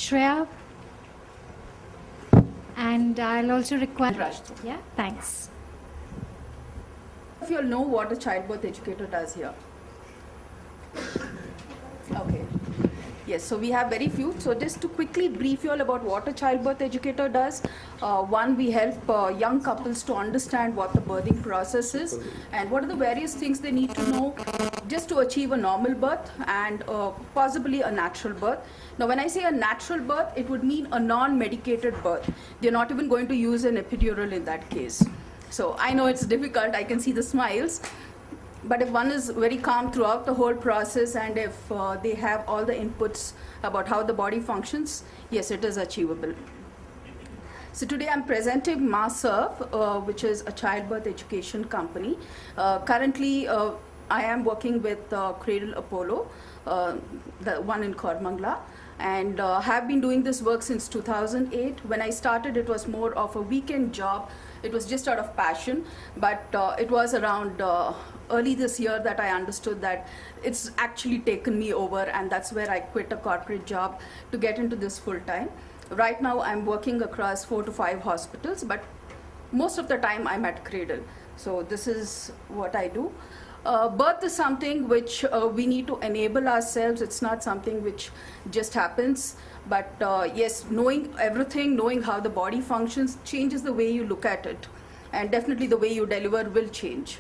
Shreya. And I'll also require... Yeah, thanks. If you all know what a childbirth educator does here. Okay. Yes, so we have very few. So just to quickly brief you all about what a childbirth educator does. One, we help young couples to understand what the birthing process is and what are the various things they need to know just to achieve a normal birth and possibly a natural birth. Now, when I say a natural birth, it would mean a non-medicated birth. They're not even going to use an epidural in that case. So I know it's difficult. I can see the smiles. But if one is very calm throughout the whole process and if they have all the inputs about how the body functions, yes, it is achievable. So today I'm presenting MaServe, which is a childbirth education company. Currently, I am working with Cradle Apollo, the one in Kormangla, and have been doing this work since 2008. When I started, it was more of a weekend job. It was just out of passion, but it was around early this year that I understood that it's actually taken me over, and that's where I quit a corporate job to get into this full time. Right now I'm working across 4 to 5 hospitals, but most of the time I'm at Cradle. So this is what I do. Birth is something which we need to enable ourselves. It's not something which just happens. But yes, knowing everything, knowing how the body functions changes the way you look at it. And definitely the way you deliver will change.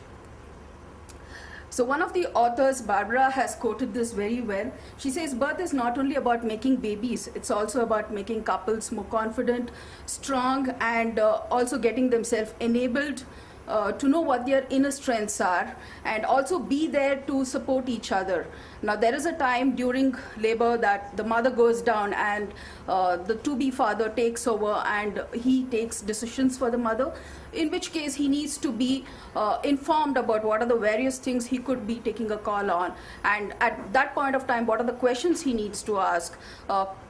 So one of the authors, Barbara, has quoted this very well. She says, birth is not only about making babies, it's also about making couples more confident, strong, and also getting themselves enabled to know what their inner strengths are and also be there to support each other. Now, there is a time during labor that the mother goes down and the to-be father takes over and he takes decisions for the mother, in which case he needs to be informed about what are the various things he could be taking a call on. And at that point of time, what are the questions he needs to ask?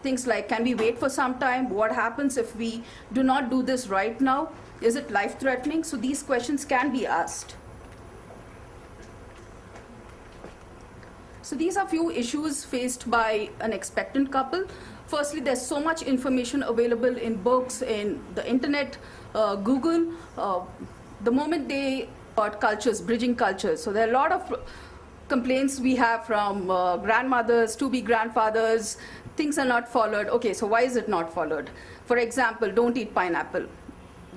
Things like, can we wait for some time? What happens if we do not do this right now? Is it life-threatening? So these questions can be asked. So these are few issues faced by an expectant couple. Firstly, there's so much information available in books, in the internet, Google. The moment they got cultures, bridging cultures. So there are a lot of complaints we have from grandmothers, to-be grandfathers. Things are not followed. Okay, so why is it not followed? For example, don't eat pineapple.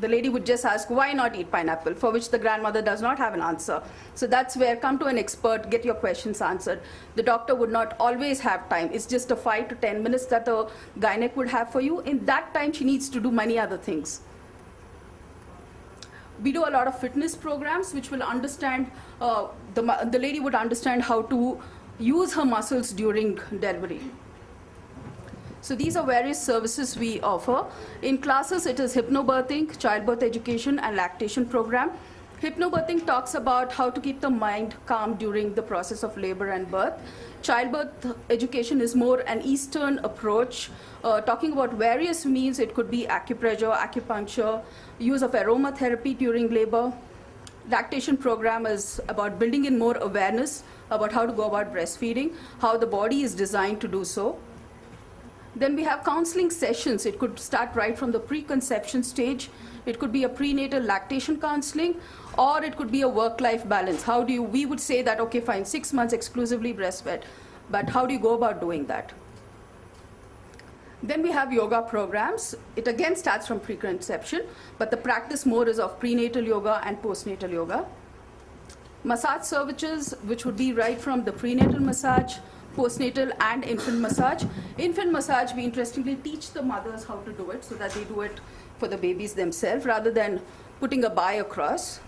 The lady would just ask, why not eat pineapple? For which the grandmother does not have an answer. So that's where come to an expert, get your questions answered. The doctor would not always have time. It's just a 5 to 10 minutes that a gynec would have for you. In that time, she needs to do many other things. We do a lot of fitness programs, which will understand, the lady would understand how to use her muscles during delivery. So these are various services we offer. In classes, it is hypnobirthing, childbirth education, and lactation program. Hypnobirthing talks about how to keep the mind calm during the process of labor and birth. Childbirth education is more an Eastern approach, talking about various means. It could be acupressure, acupuncture, use of aromatherapy during labor. Lactation program is about building in more awareness about how to go about breastfeeding, how the body is designed to do so. Then we have counseling sessions. It could start right from the preconception stage. It could be a prenatal lactation counseling, or it could be a work-life balance. How do you, we would say that, okay, fine, 6 months exclusively breastfed, but how do you go about doing that? Then we have yoga programs. It again starts from preconception, but the practice more is of prenatal yoga and postnatal yoga. Massage services, which would be right from the prenatal massage, postnatal and infant massage. Infant massage, we interestingly teach the mothers how to do it so that they do it for the babies themselves rather than putting a bye across.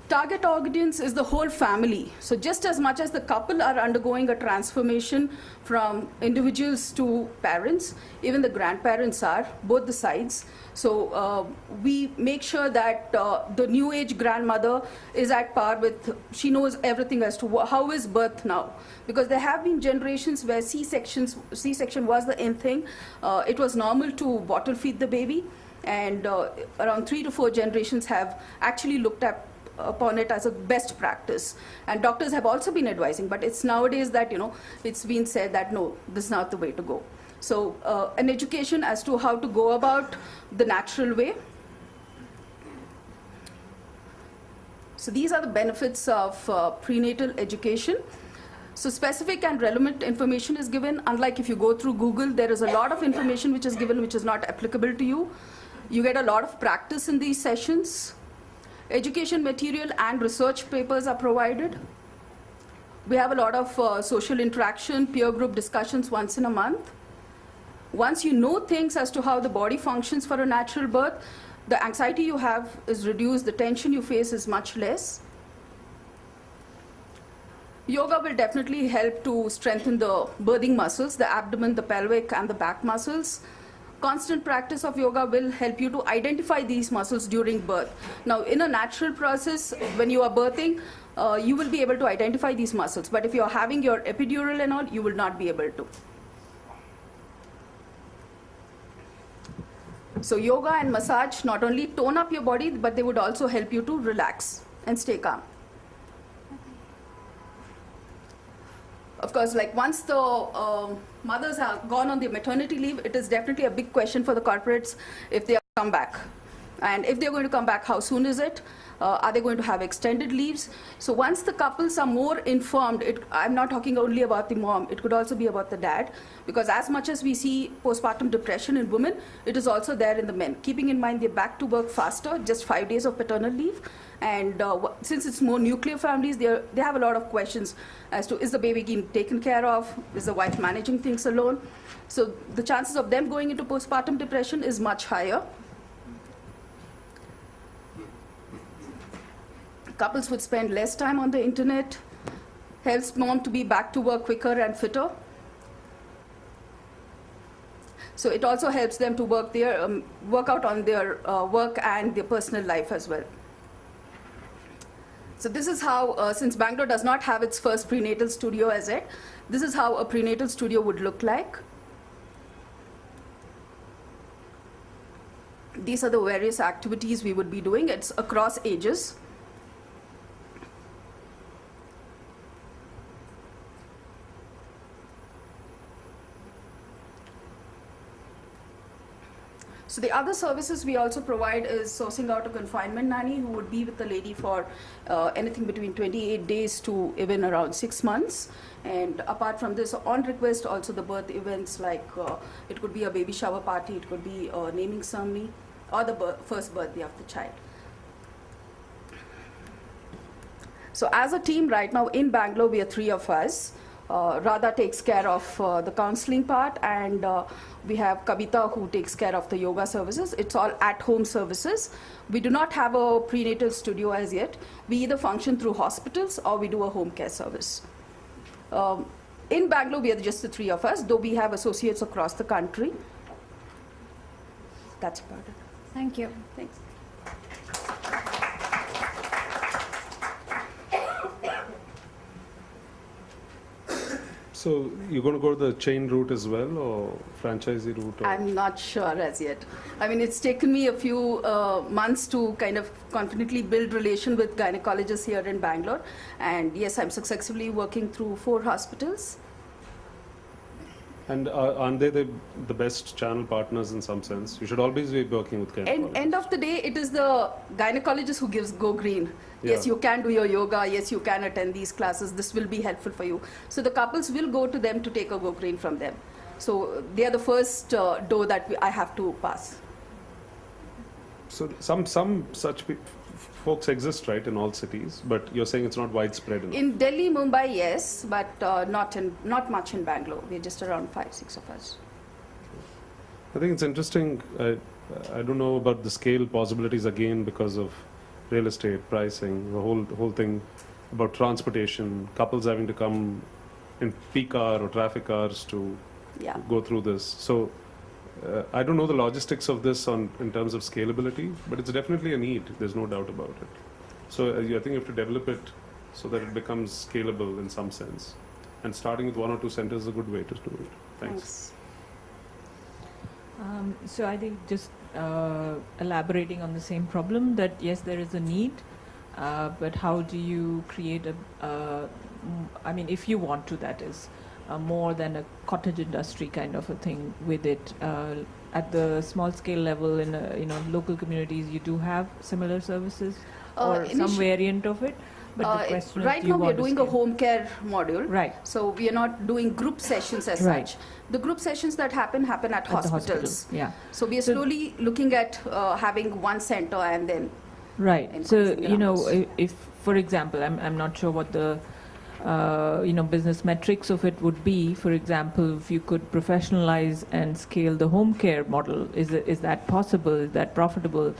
Target audience is the whole family. So just as much as the couple are undergoing a transformation from individuals to parents, even the grandparents are, both the sides. So we make sure that the new age grandmother is at par with, she knows everything as to how is birth now. Because there have been generations where C-section was the in thing. It was normal to bottle feed the baby. And around 3 to 4 generations have actually looked at upon it as a best practice. And doctors have also been advising, but it's nowadays that, it's been said that no, this is not the way to go. So an education as to how to go about the natural way. So these are the benefits of prenatal education. So specific and relevant information is given. Unlike if you go through Google, there is a lot of information which is given which is not applicable to you. You get a lot of practice in these sessions. Education material and research papers are provided. We have a lot of social interaction, peer group discussions once in a month. Once you know things as to how the body functions for a natural birth, the anxiety you have is reduced, the tension you face is much less. Yoga will definitely help to strengthen the birthing muscles, the abdomen, the pelvic, and the back muscles. Constant practice of yoga will help you to identify these muscles during birth. Now, in a natural process, when you are birthing, you will be able to identify these muscles. But if you are having your epidural and all, you will not be able to. So yoga and massage not only tone up your body, but they would also help you to relax and stay calm. Of course, like once the mothers have gone on their maternity leave, it is definitely a big question for the corporates if they come back. And if they're going to come back, how soon is it? Are they going to have extended leaves? So once the couples are more informed, I'm not talking only about the mom, it could also be about the dad, because as much as we see postpartum depression in women, it is also there in the men. Keeping in mind they're back to work faster, just 5 days of paternal leave, and since it's more nuclear families, they have a lot of questions as to, is the baby being taken care of? Is the wife managing things alone? So the chances of them going into postpartum depression is much higher. Couples would spend less time on the internet, helps mom to be back to work quicker and fitter. So it also helps them to work out on their work and their personal life as well. So this is how, since Bangalore does not have its first prenatal studio as yet, this is how a prenatal studio would look like. These are the various activities we would be doing. It's across ages. So the other services we also provide is sourcing out a confinement nanny who would be with the lady for anything between 28 days to even around 6 months. And apart from this, on request, also the birth events like it could be a baby shower party, it could be a naming ceremony, or the first birthday of the child. So as a team right now in Bangalore, we are 3 of us. Radha takes care of the counseling part, and we have Kavita who takes care of the yoga services. It's all at-home services. We do not have a prenatal studio as yet. We either function through hospitals or we do a home care service. In Bangalore, we are just the 3 of us, though we have associates across the country. That's about it. Thank you. Thanks. So you're going to go to the chain route as well, or franchisee route? Or? I'm not sure as yet. I mean, it's taken me a few months to kind of confidently build relation with gynecologists here in Bangalore. And yes, I'm successfully working through 4 hospitals. And aren't they the best channel partners in some sense? You should always be working with gynecologists. End of the day, it is the gynecologist who gives go green. Yes, you can do your yoga. Yes, you can attend these classes. This will be helpful for you. So the couples will go to them to take a go green from them. So they are the first door that I have to pass. So some such folks exist, right, in all cities, but you're saying it's not widespread enough. In Delhi, Mumbai, yes, but not much in Bangalore. We're just around 5-6 of us. I think it's interesting. I don't know about the scale possibilities again because of real estate pricing, the whole thing about transportation, couples having to come in peak hour or traffic hours to go through this. So I don't know the logistics of this in terms of scalability, but it's definitely a need. There's no doubt about it. So I think you have to develop it so that it becomes scalable in some sense. And starting with 1 or 2 centers is a good way to do it. Thanks. So I think just elaborating on the same problem, that yes, there is a need, but how do you create I mean, if you want to, that is, more than a cottage industry kind of a thing with it. At the small scale level in local communities, you do have similar services or some variant of it. But the question right is, now we are doing a home care module. Right. So we are not doing group sessions as Right. such. The group sessions that happen at the hospital. hospitals. Yeah. So we are slowly looking at having one center and then. Right. So, increasing the numbers. if, for example, I'm not sure what the, business metrics of it would be. For example, if you could professionalize and scale the home care model, is that possible? Is that profitable?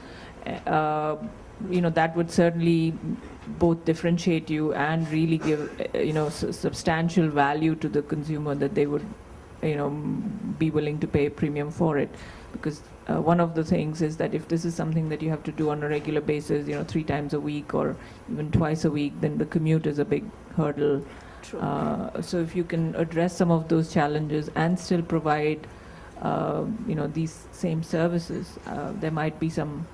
That would certainly both differentiate you and really give, substantial value to the consumer that they would, be willing to pay a premium for it. Because one of the things is that if this is something that you have to do on a regular basis, 3 times a week or even twice a week, then the commute is a big hurdle. True. So if you can address some of those challenges and still provide, these same services, there might be some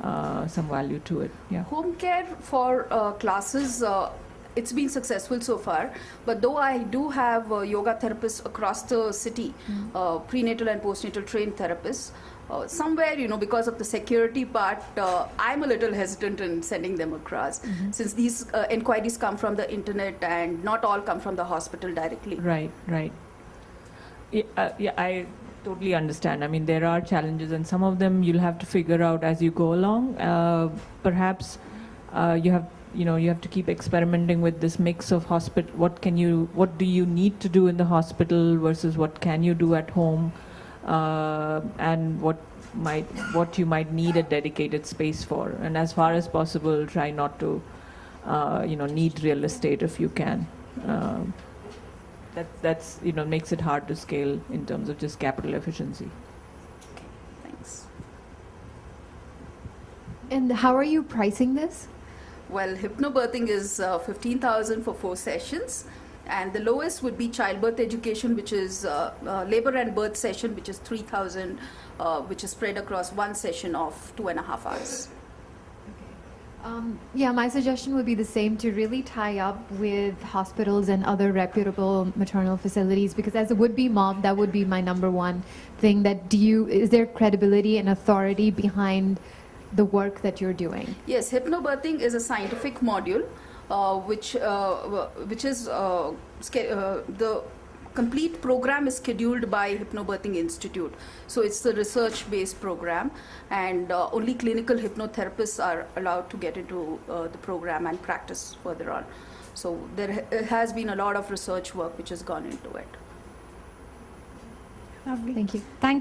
value to it. Yeah. Home care for classes, it's been successful so far, but though I do have yoga therapists across the city, prenatal and postnatal trained therapists, somewhere, because of the security part, I'm a little hesitant in sending them across, since these inquiries come from the internet and not all come from the hospital directly. Right. Yeah, I totally understand. I mean, there are challenges, and some of them you'll have to figure out as you go along. Perhaps you have to keep experimenting with this mix of hospital. What do you need to do in the hospital versus what can you do at home, and what you might need a dedicated space for. And as far as possible, try not to, need real estate if you can. That's makes it hard to scale in terms of just capital efficiency. Okay, thanks. And how are you pricing this? Well, hypnobirthing is 15,000 for 4 sessions, and the lowest would be childbirth education, which is labor and birth session, which is 3,000, which is spread across one session of 2.5 hours. Yeah, my suggestion would be the same, to really tie up with hospitals and other reputable maternal facilities, because as a would-be mom, that would be my number one thing. Is there credibility and authority behind the work that you're doing? Yes, hypnobirthing is a scientific module, which is the complete program is scheduled by Hypnobirthing Institute. So it's a research-based program, and only clinical hypnotherapists are allowed to get into the program and practice further on. So there has been a lot of research work which has gone into it. Lovely. Thank you. Thank